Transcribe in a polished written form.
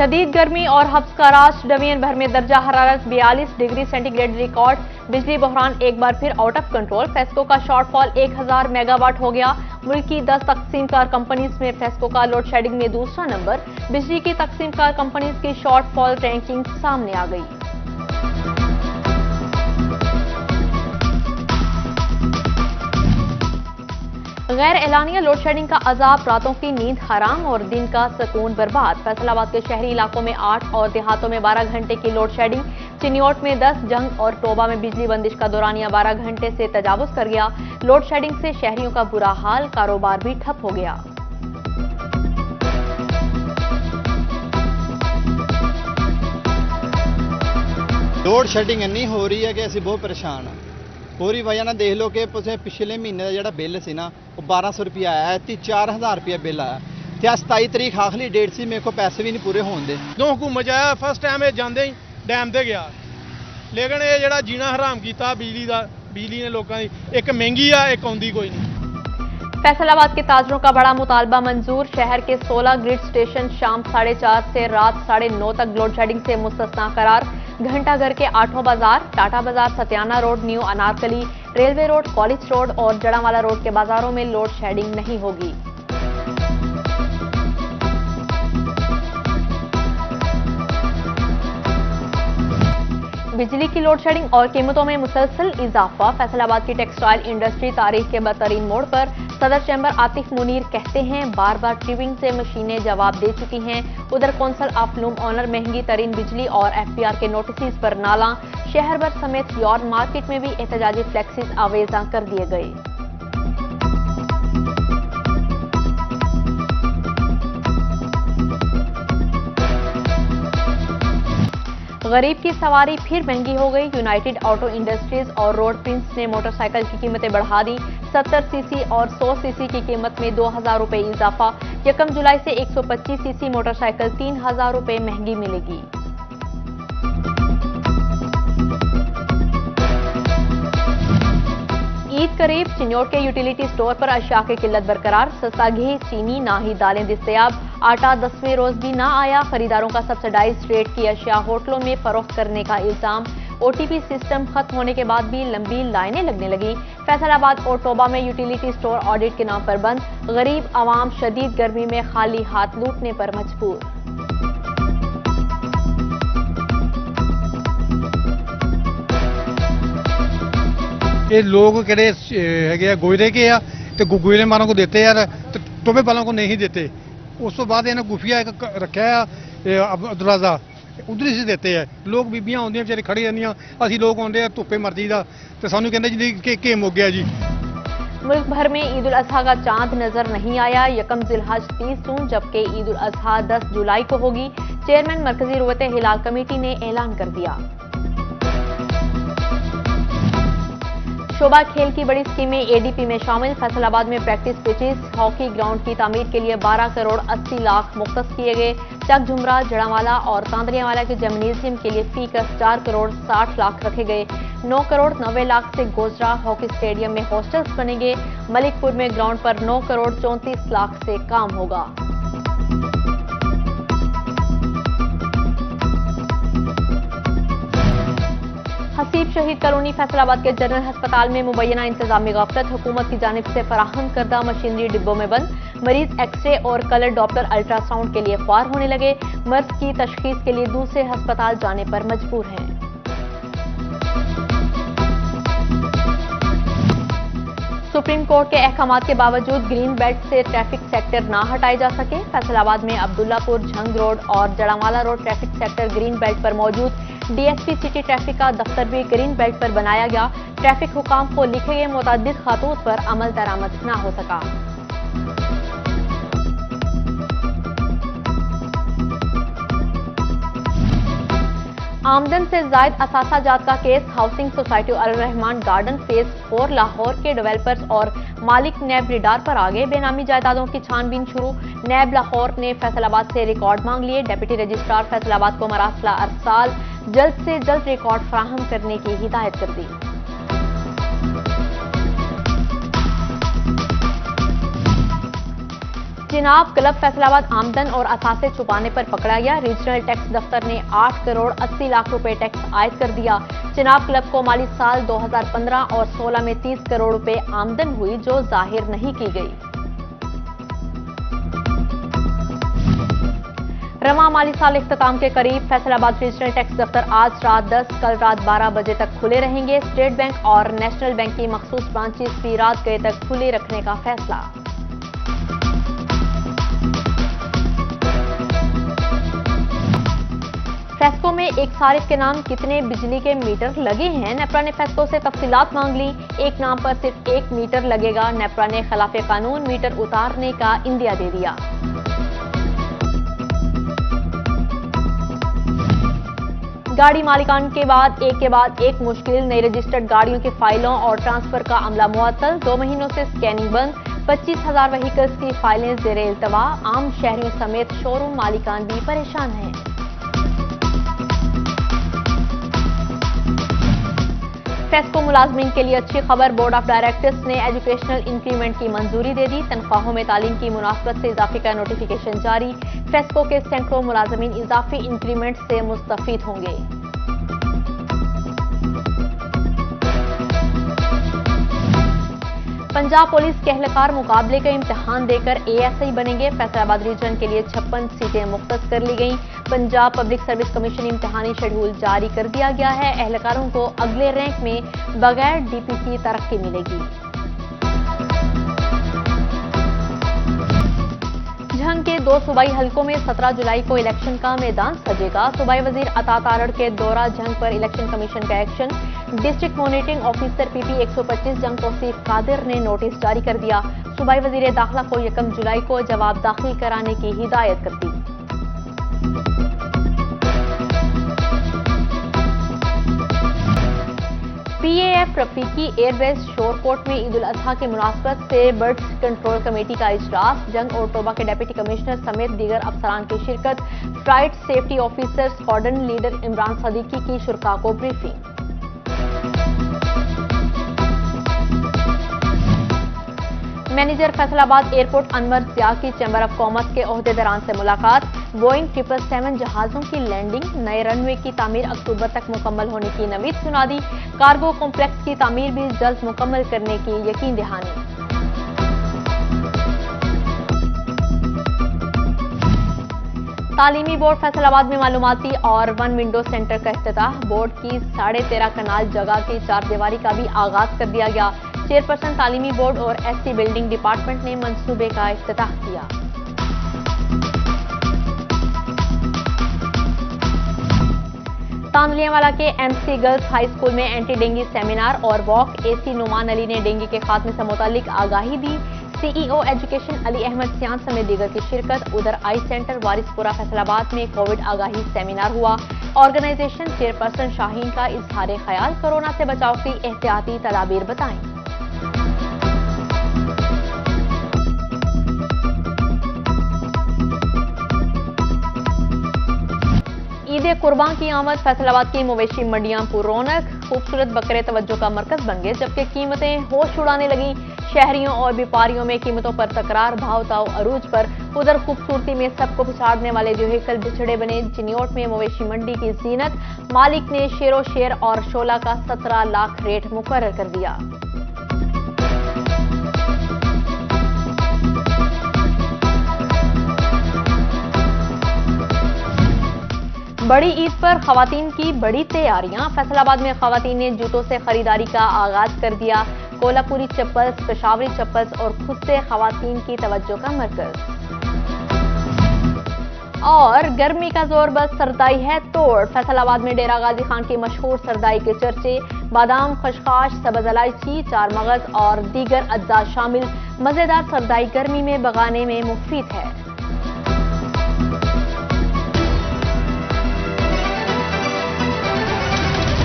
शदीद गर्मी और हब्स का राज, डिवीजन भर में दर्जा हरारत 42 डिग्री सेंटीग्रेड रिकॉर्ड। बिजली बहरान एक बार फिर आउट ऑफ कंट्रोल। फेस्को का शॉर्टफॉल 1000 मेगावाट हो गया। मुल्क की 10 तकसीमकार कंपनीज में फेस्को का लोड शेडिंग में दूसरा नंबर। बिजली की तकसीमकार कंपनीज की शॉर्टफॉल रैंकिंग सामने आ गई। गैर एलानिया लोड शेडिंग का अजाब, रातों की नींद हराम और दिन का सुकून बर्बाद। फैसलाबाद के शहरी इलाकों में 8 और देहातों में 12 घंटे की लोड शेडिंग। चिन्योट में 10, जंग और टोबा में बिजली बंदिश का दौरानिया 12 घंटे से तजावुज कर गया। लोड शेडिंग से शहरियों का बुरा हाल, कारोबार भी ठप हो गया। लोड शेडिंग इन्नी हो रही है कि ਅਸੀਂ बहुत परेशान ਹਾਂ। पूरी वजह ना देख लो कि पिछले महीने का जो बिल सी ना वो 1200 रुपया आया, 4000 रुपया बिल आया। ਤੇ 27 ਤਰੀਕ ਆਖਰੀ ਡੇਟ ਸੀ, ਮੇਰੇ ਕੋ ਪੈਸੇ ਵੀ ਨਹੀਂ ਪੂਰੇ ਹੋਣ ਦੇ। ਜਦੋਂ ਹਕੂਮਤ ਆਇਆ ਫਸਟ ਟਾਈਮ ਇਹ ਜਾਂਦੇ ਹੀ ਡੈਮ ਤੇ ਗਿਆ, ਲੇਕਿਨ ਇਹ ਜਿਹੜਾ ਜੀਣਾ ਹਰਾਮ ਕੀਤਾ ਬਿਜਲੀ ਨੇ लोगों की, एक महंगी आ, एक आउंदी कोई नहीं। फैसलाबाद के ताजरों का बड़ा मुतालबा मंजूर। शहर के 16 ग्रिड स्टेशन शाम 4:30 से रात 9:30 तक लोड शेडिंग से मुस्तस्ना करार। घंटाघर के आठों बाजार, टाटा बाजार, Satiana road, new Anarkali, railway road, college road और जड़ावाला रोड के बाजारों में लोड शेडिंग नहीं होगी। बिजली की लोड शेडिंग और कीमतों में मुसलसल इजाफा। फैसलाबाद की टेक्सटाइल इंडस्ट्री तारीख के बदतरीन मोड़ पर। सदर चैम्बर आतिफ मुनीर कहते हैं, बार बार ट्रिबिंग से मशीनें जवाब दे चुकी हैं। उधर कौंसल ऑफ लूम ऑनर महंगी तरीन बिजली और FPR के नोटिस पर नाला। शहर भर समेत यॉर्ड मार्केट में भी एहतजाजी फ्लेक्सिस आवेजा कर दिए गए। गरीब की सवारी फिर महंगी हो गई। यूनाइटेड ऑटो इंडस्ट्रीज और रोड प्रिंस ने मोटरसाइकिल की कीमतें बढ़ा दी। 70 सीसी और 100 सीसी की कीमत में 2000 रुपए इजाफा। 1 जुलाई से 125 सीसी मोटरसाइकिल 3000 रुपए महंगी मिलेगी। ईद करीब, चिन्योट के यूटिलिटी स्टोर पर अशिया की किल्लत बरकरार। सस्ता घी, चीनी, ना ही दालें दस्तयाब। आटा 10वें रोज भी ना आया। खरीदारों का सब्सिडाइज रेट की अशिया होटलों में फरोख्त करने का इल्जाम। OTP सिस्टम खत्म होने के बाद भी लंबी लाइनें लगने लगी। फैसलाबाद और टोबा में यूटिलिटी स्टोर ऑडिट के नाम पर बंद। गरीब आवाम शदीद गर्मी में खाली हाथ लूटने पर मजबूर। ये लोग किहड़े है गोयरे के आ ते गोयरे मारों को देते यार, तो टोबे वालों को नहीं देते। उस तो बाद इन्हें गुफिया एक रखा है दरवाजा, उधर से देते हैं। लोग बीबियां आउंदियां बेचारी खड़ी रहंदियां, असीं लोग आउंदे धुप्पे मर्जी दा ते सानूं कहंदे जी कि मुक गया जी। मुल्क भर में ईद उल अजहा का चांद नजर नहीं आया। 1 जिलहज 30 जून जबकि ईद उल अजहा 10 जुलाई को होगी। चेयरमैन मरकजी रुवत हिलाल कमेटी ने ऐलान कर दिया। शोभा खेल की बड़ी स्कीमें ADP में शामिल। फैसलाबाद में प्रैक्टिस पिचेस, हॉकी ग्राउंड की तामीर के लिए 12 करोड़ 80 लाख मुख्तस किए गए। चक झुमरा, जड़ावाला और तांदरियावाला के जिम्नेजियम के लिए फी का 4 करोड़ 60 लाख रखे गए। 9 करोड़ 90 लाख से गोजरा हॉकी स्टेडियम में हॉस्टल्स बनेंगे। मलिकपुर में ग्राउंड पर 9 करोड़ 34 लाख से काम होगा। हसीब शहीद कॉलोनी फैसलाबाद के जनरल अस्पताल में मुबैना इंतजामी गफलत। हुकूमत की जानिब से फराहम करदा मशीनरी डिब्बों में बंद। मरीज एक्सरे और कलर डॉप्लर अल्ट्रासाउंड के लिए ख्वार होने लगे। मर्ज की तशखीस के लिए दूसरे अस्पताल जाने पर मजबूर हैं। सुप्रीम कोर्ट के अहकामात के बावजूद ग्रीन बेल्ट से ट्रैफिक सेक्टर ना हटाए जा सके। फैसलाबाद में अब्दुल्लापुर, झंग रोड और Jaranwala road traffic sector green belt पर मौजूद। DSP सिटी ट्रैफिक का दफ्तर भी ग्रीन बेल्ट पर बनाया गया। ट्रैफिक हुकाम को लिखे गए मुतअद्दिद खतूत पर अमल दरामद ना हो सका। आमदन से जायद असासा जात का केस। हाउसिंग सोसाइटी अल रहमान गार्डन फेज 4 लाहौर के डेवलपर्स और मालिक नैब रिडार पर आ गए। बेनामी जायदादों की छानबीन शुरू। नैब लाहौर ने फैसलाबाद से रिकॉर्ड मांग लिए। डिप्टी रजिस्ट्रार फैसलाबाद को मरासला अरसाल जल्द से जल्द रिकॉर्ड फराहम करने की हिदायत कर दी। चिनाब क्लब फैसलाबाद आमदन और असासे छुपाने पर पकड़ा गया। रीजनल टैक्स दफ्तर ने 8 करोड़ 80 लाख रुपए टैक्स आयद कर दिया। चिनाब क्लब को माली साल 2015 और 16 में 30 करोड़ रुपए आमदन हुई जो जाहिर नहीं की गई। रवा माली साल इख्तिताम के करीब फैसलाबाद रीजनल टैक्स दफ्तर आज रात 10 कल रात 12 बजे तक खुले रहेंगे। स्टेट बैंक और नेशनल बैंक की मखसूस ब्रांचेस भी रात गए तक खुले रखने का फैसला। फेस्को में एक सारिफ के नाम कितने बिजली के मीटर लगे हैं? नेपरा ने फेस्को से तफसीलात मांग ली। एक नाम पर सिर्फ 1 मीटर लगेगा। नेपरा ने खिलाफे कानून मीटर उतारने का इंदिया दे दिया। गाड़ी मालिकान के बाद एक मुश्किल। नई रजिस्टर्ड गाड़ियों की फाइलों और ट्रांसफर का अमला मुअत्तल। 2 महीनों से स्कैनिंग बंद। 25,000 व्हीकल्स की फाइलें ज़ेरे इल्तवा। आम शहरियों समेत शोरूम मालिकान भी परेशान हैं। फेस्को मुलाजमीन के लिए अच्छी खबर। बोर्ड ऑफ डायरेक्टर्स ने एजुकेशनल इंक्रीमेंट की मंजूरी दे दी। तनख्वाहों में तालीम की मुनासबत से इजाफे का नोटिफिकेशन जारी। फेस्को के सैकड़ों मुलाजमीन इजाफी इंक्रीमेंट से मुस्तफीद होंगे। पंजाब पुलिस के एहलकार मुकाबले का इम्तिहान देकर ASI बनेंगे। फैसलाबाद रीजन के लिए 56 सीटें मुख्तस कर ली गईं। पंजाब पब्लिक सर्विस कमीशन इम्तिहानी शेड्यूल जारी कर दिया गया है। एहलकारों को अगले रैंक में बगैर DPC तरक्की मिलेगी। झंग के 2 सूबाई हलकों में 17 जुलाई को इलेक्शन का मैदान सजेगा। सूबाई वजीर अता तारड़ के दौरा झंग पर इलेक्शन कमीशन का action. District monitoring officer PP 125 जंग तौसीफ कादिर ने नोटिस जारी कर दिया। सूबाई वजीर दाखिला को 1 जुलाई को जवाब दाखिल कराने की हिदायत कर दी। PAF रफीकी एयरबेस शोरकोट में ईद उल अजहा की मुनासबत से बर्ड्स कंट्रोल कमेटी का इजलास। जंग और तोबा के डिप्टी कमिश्नर समेत दीगर अफसरान की शिरकत। Flight safety officer squadron leader Imran Siddiqui की शुरका को briefing. Manager Faisalabad airport Anwar Zia की चैम्बर ऑफ कॉमर्स के ओहदेदारान से मुलाकात। बोइंग 777 जहाजों की लैंडिंग। नए रनवे की तामीर अक्टूबर तक मुकम्मल होने की नवीद सुना दी। कार्गो कॉम्प्लेक्स की तामीर भी जल्द मुकम्मल करने की यकीन दहानी। तालीमी बोर्ड फैसलाबाद में मालूमाती और 1 विंडो सेंटर का इफ्तिताह। बोर्ड की 13.5 कनाल जगह की 4 दीवारी का भी आगाज कर दिया गया। चेयरपर्सन तालीमी बोर्ड और SC बिल्डिंग डिपार्टमेंट ने मंसूबे का इफ्तिताह किया। तांदलियावाला के MC गर्ल्स हाई स्कूल में एंटी डेंगू सेमिनार और वॉक। AC नुमान अली ने डेंगू के खात्मे से मुतालिक आगाही दी। CEO एजुकेशन अली अहमद सियान समेत दीगर की शिरकत। उधर आई सेंटर वारिसपुरा फैसलाबाद में कोविड आगाही सेमिनार हुआ। ऑर्गेनाइजेशन चेयरपर्सन शाहीन का इजहार ख्याल। कोरोना से बचाव की एहतियाती तदाबीर बताएं। ईद कुर्बान की आमद। फैसलाबाद की मवेशी मंडियां पुरौनक। खूबसूरत बकरे तवज्जो का मरकज बन गए जबकि कीमतें होश उड़ाने लगी। शहरियों और व्यापारियों में कीमतों पर तकरार। भाव ताव अरूज पर। उधर खूबसूरती में सबको पिछाड़ने वाले व्हीकल बिछड़े बने। चिन्योट में मवेशी मंडी की जीनत। मालिक ने शेरो शेर और शोला का 17 लाख रेट मुकर्रर कर दिया। बड़ी ईद पर खवातीन की बड़ी तैयारियां। फैसलाबाद में खवातीन ने जूतों से खरीदारी का आगाज कर दिया। कोल्हापुरी चप्पल्स, पेशावरी चप्पल्स और खुद से खवातीन की तवज्जो का मरकज। और गर्मी का जोर बस सरदाई है तोड़। फैसलाबाद में डेरा गाजी खान की मशहूर सरदाई के चर्चे। बादाम, खशखाश, सब्ज इलायची, 4 मगज और दीगर अज्जा शामिल। मजेदार सरदाई गर्मी में बगाने में मुफीद है।